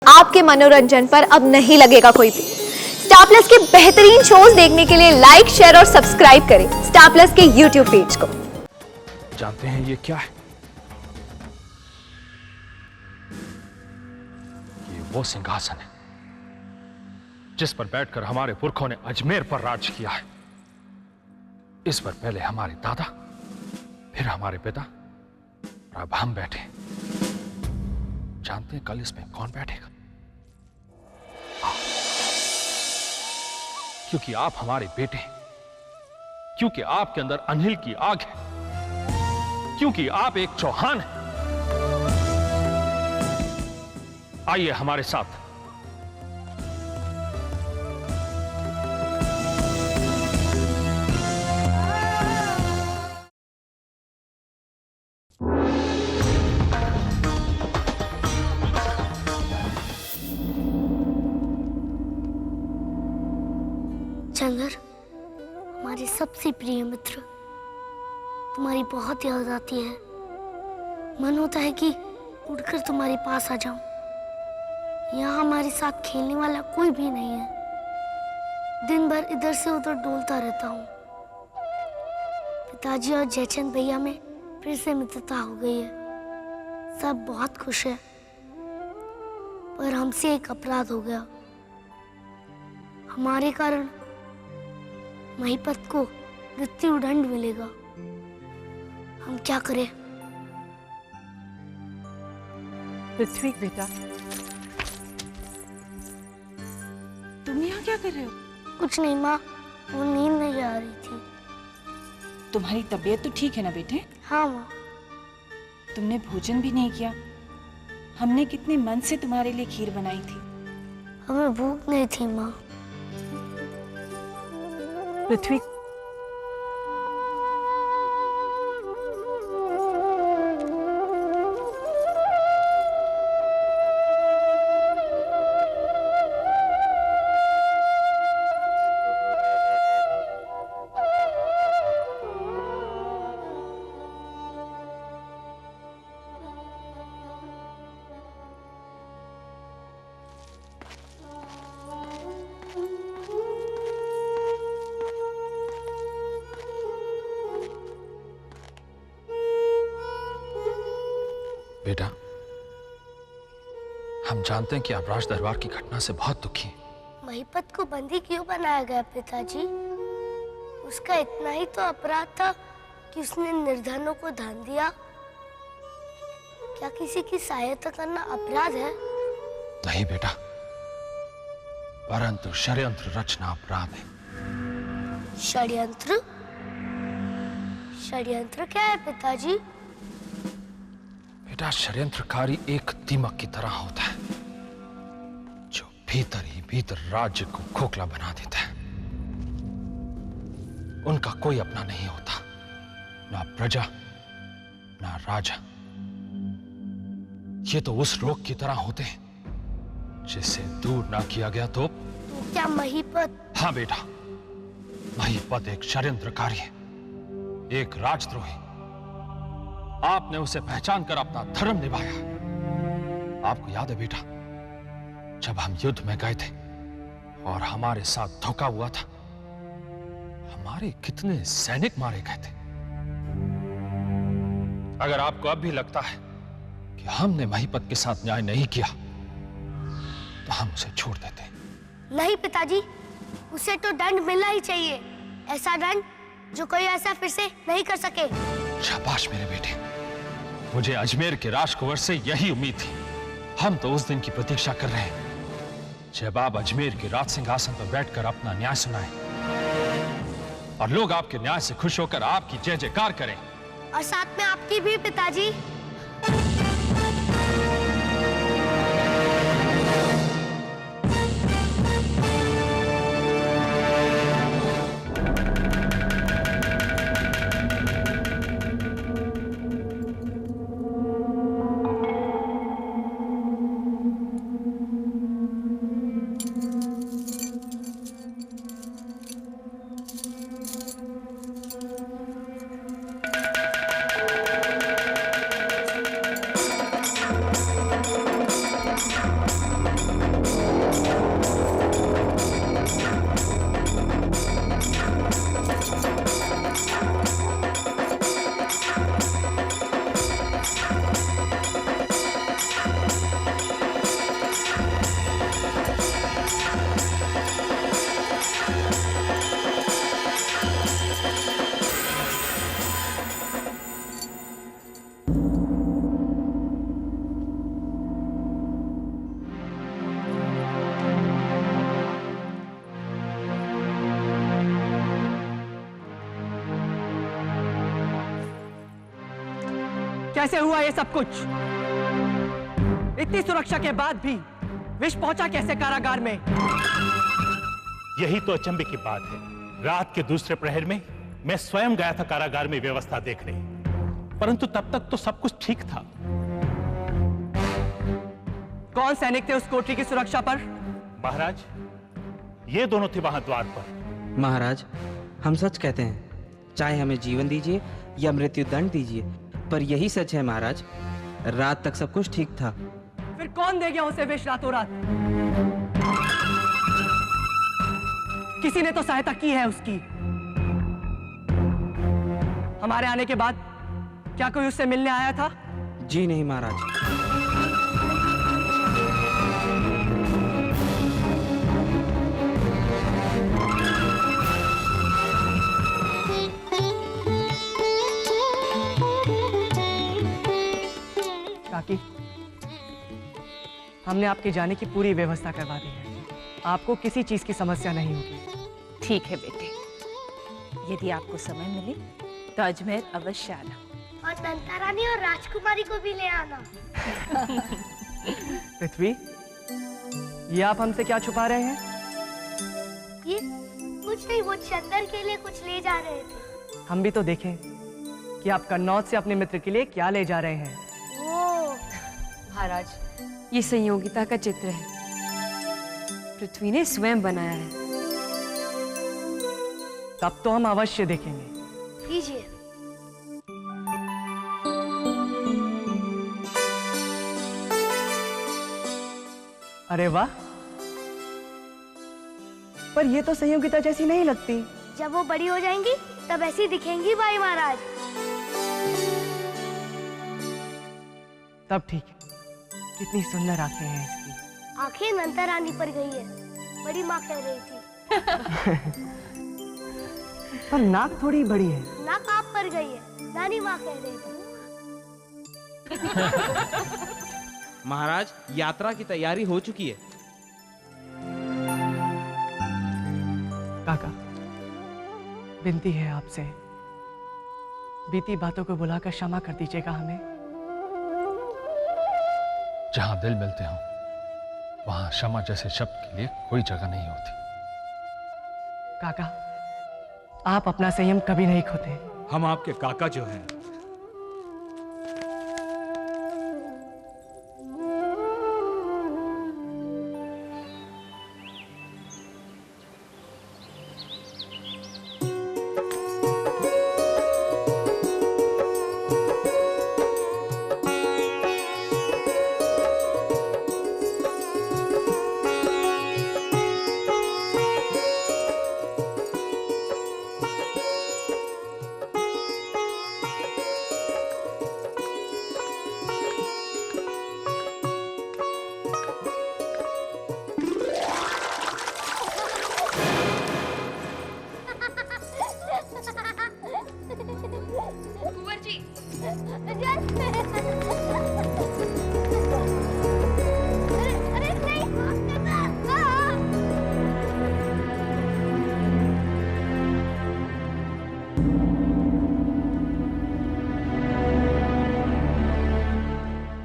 आपके मनोरंजन पर अब नहीं लगेगा कोई भी। स्टार प्लस के बेहतरीन शोज देखने के लिए लाइक, शेयर और सब्सक्राइब करें स्टार प्लस के यूट्यूब पेज को। जानते हैं ये क्या है? ये वो सिंहासन है जिस पर बैठकर हमारे पुरखों ने अजमेर पर राज किया है। इस पर पहले हमारे दादा, फिर हमारे पिता, और अब हम बैठे। जानते हैं कल इसमें कौन बैठेगा? आप। क्योंकि आप हमारे बेटे हैं, क्योंकि आपके अंदर अनिल की आग है, क्योंकि आप एक चौहान हैं। आइए हमारे साथ। चंगर, हमारे सबसे प्रिय मित्र, तुम्हारी बहुत याद आती है। मन होता है कि उड़कर तुम्हारे पास आ जाऊं। यहाँ हमारे साथ खेलने वाला कोई भी नहीं है। दिन भर इधर से उधर डोलता रहता हूँ। पिताजी और जयचंद भैया में फिर से मित्रता हो गई है। सब बहुत खुश है, पर हमसे एक अपराध हो गया। हमारे कारण महिपत को मृत्यु दंड मिलेगा। हम क्या करें? पृथ्वी बेटा, तुम यहाँ क्या कर रहे हो? कुछ नहीं माँ, वो नींद नहीं आ रही थी। तुम्हारी तबीयत तो ठीक है ना बेटे? हाँ माँ। तुमने भोजन भी नहीं किया। हमने कितने मन से तुम्हारे लिए खीर बनाई थी। हमें भूख नहीं थी माँ। पृथ्वी, बेटा, हम जानते हैं कि आप राज दरबार की घटना से बहुत दुखी हैं। महिपत को बंदी क्यों बनाया गया पिताजी? उसका इतना ही तो अपराध था कि उसने निर्धनों को धन दिया। क्या किसी की सहायता करना अपराध है? नहीं बेटा, परंतु षड्यंत्र रचना अपराध है। षड्यंत्र? षड्यंत्र क्या है पिताजी? बेटा, षड्यंत्रकारी एक दीमक की तरह होता है जो भीतर ही भीतर राज्य को खोखला बना देता है। उनका कोई अपना नहीं होता, ना प्रजा ना राजा। ये तो उस रोग की तरह होते हैं जिसे दूर ना किया गया तो क्या महिपत? हाँ बेटा, महिपत एक षड्यंत्रकारी है, एक राजद्रोही। आपने उसे पहचान कर अपना धर्म निभाया। आपको याद है बेटा, जब हम युद्ध में गए थे और हमारे साथ धोखा हुआ था, हमारे कितने सैनिक मारे गए थे। अगर आपको अब भी लगता है कि हमने महिपत के साथ न्याय नहीं किया, तो हम उसे छोड़ देते। नहीं पिताजी, उसे तो दंड मिलना ही चाहिए। ऐसा दंड जो कोई ऐसा फिर से नहीं कर सके। शाबाश मेरे बेटे, मुझे अजमेर के राजकुंवर से यही उम्मीद थी। हम तो उस दिन की प्रतीक्षा कर रहे हैं जब आप अजमेर के राज सिंहासन पर बैठकर अपना न्याय सुनाएं और लोग आपके न्याय से खुश होकर आपकी जय जयकार करें। और साथ में आपकी भी पिताजी। कैसे हुआ ये सब कुछ? इतनी सुरक्षा के बाद भी विष पहुंचा कैसे कारागार में? यही तो अचंभे की बात है। रात के दूसरे प्रहर में मैं स्वयं गया था कारागार में व्यवस्था देखने, परंतु तब तक तो सब कुछ ठीक था। कौन सैनिक थे उस कोठरी की सुरक्षा पर? महाराज, ये दोनों थे वहां द्वार पर। महाराज, हम सच कहते हैं, चाहे हमें जीवन दीजिए या मृत्यु दंड दीजिए, पर यही सच है महाराज, रात तक सब कुछ ठीक था। फिर कौन दे गया उसे विष रातों रात? किसी ने तो सहायता की है उसकी। हमारे आने के बाद क्या कोई उससे मिलने आया था? जी नहीं महाराज। काकी, हमने आपके जाने की पूरी व्यवस्था करवा दी है। आपको किसी चीज की समस्या नहीं होगी। ठीक है बेटे, यदि आपको समय मिले तो अजमेर अवश्य आना। और नंदा रानी और राजकुमारी को भी ले आना। पृथ्वी, ये आप हमसे क्या छुपा रहे हैं? ये कुछ नहीं, वो चंदर के लिए कुछ ले जा रहे थे। हम भी तो देखें कि आप कन्नौज से अपने मित्र के लिए क्या ले जा रहे हैं। वो महाराज, ये संयोगिता का चित्र है, पृथ्वी ने स्वयं बनाया है। तब तो हम अवश्य देखेंगे। लीजिए। अरे वाह, पर ये तो संयोगिता जैसी नहीं लगती। जब वो बड़ी हो जाएंगी तब ऐसी दिखेंगी भाई महाराज। तब ठीक है। कितनी सुंदर आंखें हैं इसकी। आंखें नंदा रानी पर गई है, बड़ी माँ कह रही थी। पर नाक थोड़ी बड़ी है। नाक आप पर गई है, नानी माँ कह रही थी। महाराज, यात्रा की तैयारी हो चुकी है। काका, विनती है आपसे, बीती बातों को बुलाकर क्षमा कर दीजिएगा हमें। जहां दिल मिलते हो वहां क्षमा जैसे शब्द के लिए कोई जगह नहीं होती। काका, आप अपना संयम कभी नहीं खोते। हम आपके काका जो हैं।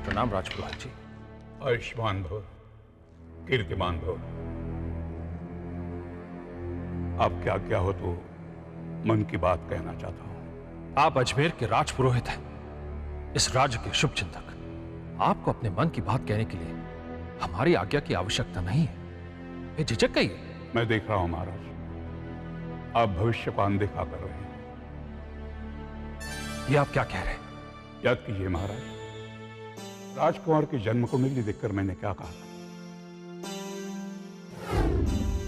प्रणाम राजपुरोहित जी। आयुष्मान भव, कीर्तिमान भव। आप क्या क्या हो तो मन की बात कहना चाहता हूं। आप अजमेर के राजपुरोहित हैं, इस राज्य के शुभ चिंतक। आपको अपने मन की बात कहने के लिए हमारी आज्ञा की आवश्यकता नहीं है। ये झिझक कहिए। मैं देख रहा हूं महाराज, आप भविष्य को अनदेखा कर रहे हैं। ये आप क्या कह रहे हैं? याद कीजिए महाराज, राजकुमार के जन्म कुंडली देखकर मैंने क्या कहा था।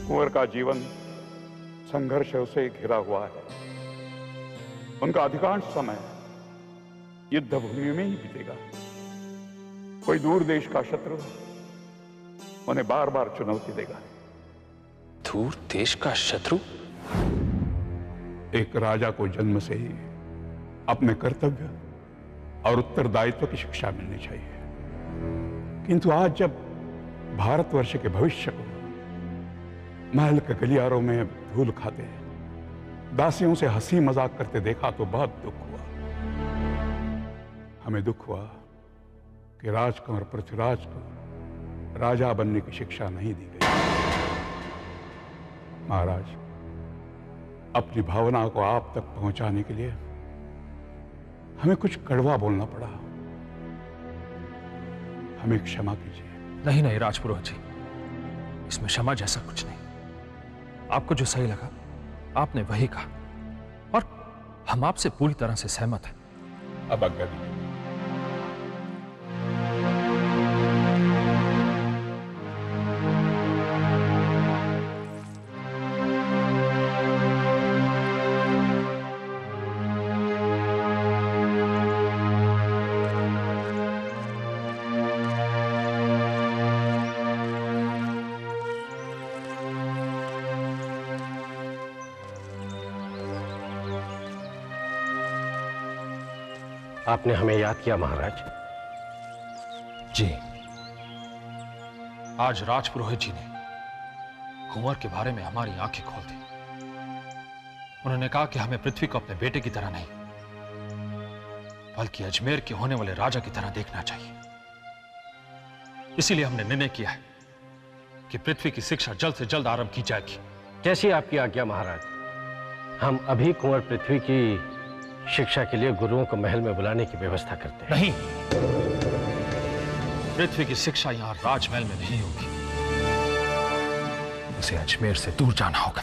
कुंवर का जीवन संघर्षों से घिरा हुआ है। उनका अधिकांश समय युद्ध भूमि में ही बीतेगा। कोई दूर देश का शत्रु उन्हें बार बार चुनौती देगा। दूर देश का शत्रु? एक राजा को जन्म से ही अपने कर्तव्य और उत्तरदायित्व की शिक्षा मिलनी चाहिए, किंतु आज जब भारतवर्ष के भविष्य को महल के गलियारों में धूल खाते, दासियों से हंसी मजाक करते देखा तो बहुत दुख हुआ। हमें दुख हुआ कि राजकुमार पृथ्वीराज को राजा बनने की शिक्षा नहीं दी गई। महाराज, अपनी भावना को आप तक पहुंचाने के लिए हमें कुछ कड़वा बोलना पड़ा। हमें क्षमा कीजिए। नहीं नहीं राजपुरोहित जी, इसमें क्षमा जैसा कुछ नहीं। आपको जो सही लगा आपने वही कहा और हम आपसे पूरी तरह से सहमत हैं। अब आज्ञा दीजिए। आपने हमें याद किया महाराज। जी, आज राजपुरोहित जी ने कुंवर के बारे में हमारी आंखें खोल दी। उन्होंने कहा कि हमें पृथ्वी को अपने बेटे की तरह नहीं बल्कि अजमेर के होने वाले राजा की तरह देखना चाहिए। इसीलिए हमने निर्णय किया है कि पृथ्वी की शिक्षा जल्द से जल्द आरंभ की जाएगी। कैसी आपकी आज्ञा महाराज। हम अभी कुंवर पृथ्वी की शिक्षा के लिए गुरुओं को महल में बुलाने की व्यवस्था करते हैं। नहीं, पृथ्वी की शिक्षा यहां राजमहल में नहीं होगी, उसे अजमेर से दूर जाना होगा।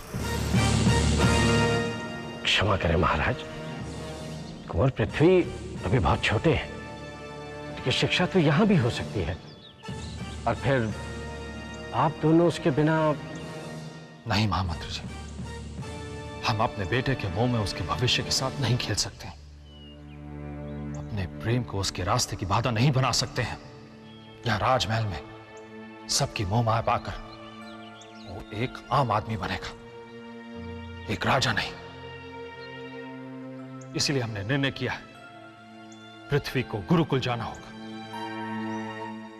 क्षमा करें महाराज, कुंवर पृथ्वी अभी बहुत छोटे हैं, लेकिन शिक्षा तो यहां भी हो सकती है। और फिर आप दोनों उसके बिना। नहीं महामंत्री जी, हम अपने बेटे के मुंह में उसके भविष्य के साथ नहीं खेल सकते। अपने प्रेम को उसके रास्ते की बाधा नहीं बना सकते हैं। यहां राजमहल में सबकी मोह माया पाकर वो एक आम आदमी बनेगा, एक राजा नहीं। इसलिए हमने निर्णय किया है पृथ्वी को गुरुकुल जाना होगा।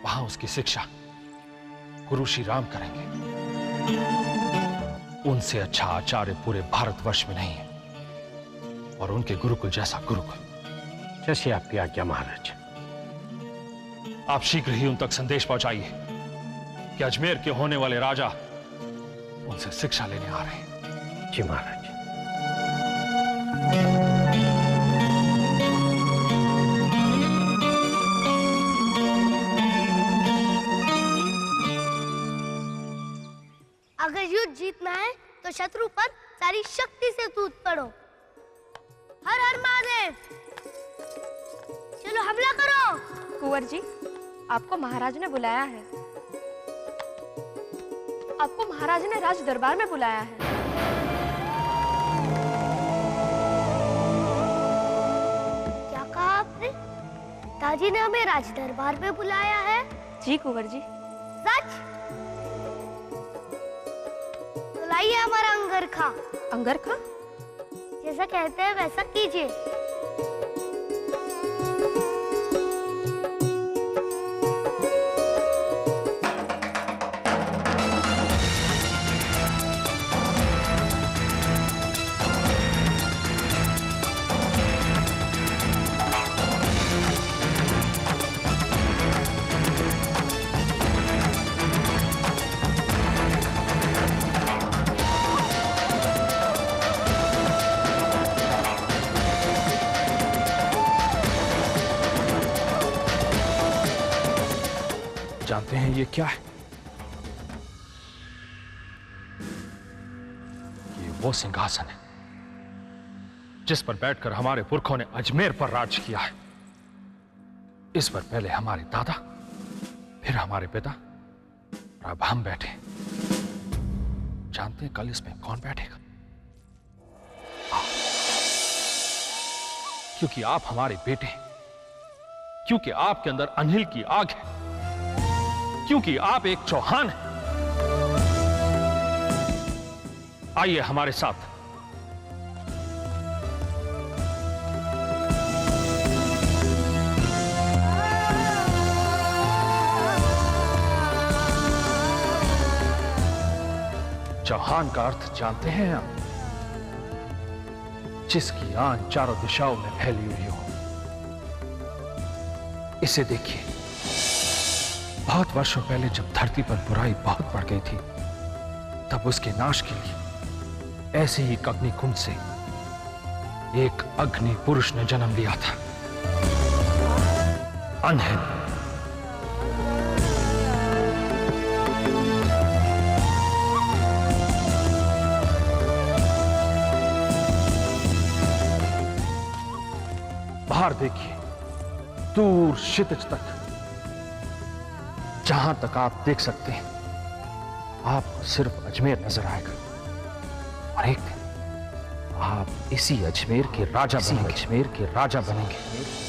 वहां उसकी शिक्षा गुरु श्री राम करेंगे। उनसे अच्छा आचार्य पूरे भारतवर्ष में नहीं है और उनके गुरुकुल जैसा गुरुकुल। जैसी आपकी आज्ञा महाराज। आप शीघ्र ही उन तक संदेश पहुंचाइए कि अजमेर के होने वाले राजा उनसे शिक्षा लेने आ रहे हैं। जी महाराज। अगर युद्ध जीतना है तो शत्रु पर सारी शक्ति से टूट पड़ो। हर हर महादेव। चलो हमला करो। कुंवर जी, आपको महाराज ने बुलाया है। आपको महाराज ने राज दरबार में बुलाया है। क्या कहा आपने? पिताजी ने हमें राज दरबार में बुलाया है? जी कुंवर जी। सच? लाइए हमारा अंगरखा। अंगरखा? जैसा कहते हैं वैसा कीजिए। जानते हैं ये क्या है? ये वो सिंहासन है जिस पर बैठकर हमारे पुरखों ने अजमेर पर राज किया है। इस पर पहले हमारे दादा, फिर हमारे पिता और अब हम बैठे। जानते हैं कल इसमें कौन बैठेगा? क्योंकि आप हमारे बेटे हैं, क्योंकि आपके अंदर अनिल की आग है, क्योंकि आप एक चौहान हैं। आइए हमारे साथ। चौहान का अर्थ जानते हैं आप? जिसकी आन चारों दिशाओं में फैली हुई हो, इसे देखिए, बहुत वर्षों पहले जब धरती पर बुराई बहुत बढ़ गई थी, तब उसके नाश के लिए ऐसे ही एक अग्निकुंड से एक अग्नि पुरुष ने जन्म लिया था, अनहद। बाहर देखिए, दूर क्षितिज तक, जहां तक आप देख सकते हैं, आपको सिर्फ अजमेर नजर आएगा। और एक दिन आप इसी अजमेर के राजा बनेंगे। अजमेर के राजा बनेंगे।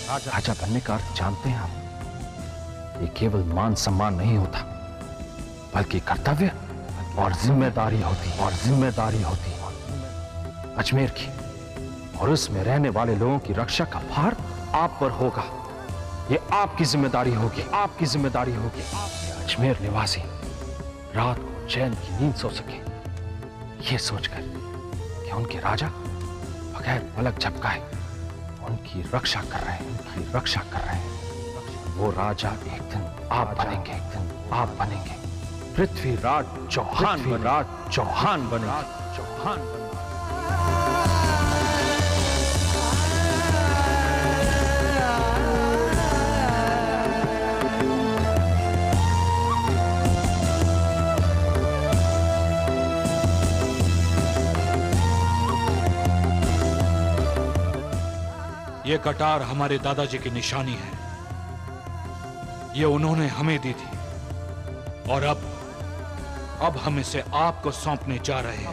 राजा बनने का अर्थ जानते हैं आप? ये केवल मान सम्मान नहीं होता, बल्कि कर्तव्य और जिम्मेदारी होती अजमेर की, और उसमें रहने वाले लोगों की रक्षा का भार आप पर होगा। ये आपकी जिम्मेदारी होगी। अजमेर निवासी रात को चैन की नींद सो सके, ये सोचकर कि उनके राजा बगैर पलक झपकाए उनकी रक्षा कर रहे हैं। वो राजा एक दिन आप बनेंगे। पृथ्वीराज चौहान बनेंगे। ये कटार हमारे दादाजी की निशानी है। ये उन्होंने हमें दी थी, और अब हम इसे आपको सौंपने जा रहे हैं।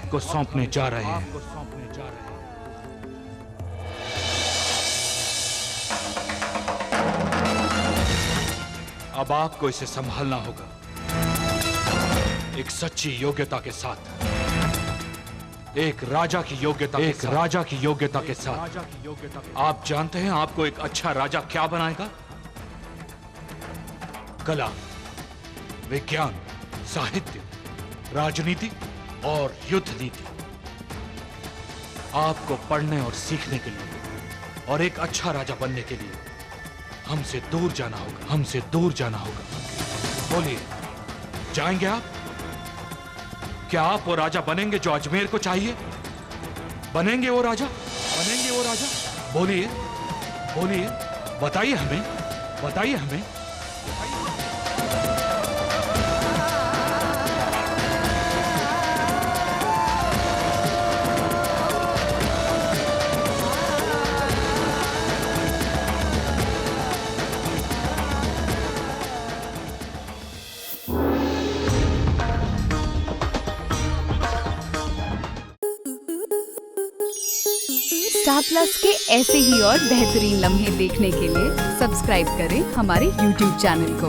अब आपको इसे संभालना होगा, एक सच्ची योग्यता के साथ, एक राजा की योग्यता के साथ। आप जानते हैं आपको एक अच्छा राजा क्या बनाएगा? कला, विज्ञान, साहित्य, राजनीति और युद्ध नीति। आपको पढ़ने और सीखने के लिए और एक अच्छा राजा बनने के लिए हमसे दूर जाना होगा। बोलिए, जाएंगे आप? क्या आप वो राजा बनेंगे जो अजमेर को चाहिए? बनेंगे वो राजा? बोलिए, बताइए हमें। स्टार प्लस के ऐसे ही और बेहतरीन लम्हे देखने के लिए सब्सक्राइब करें हमारे YouTube चैनल को।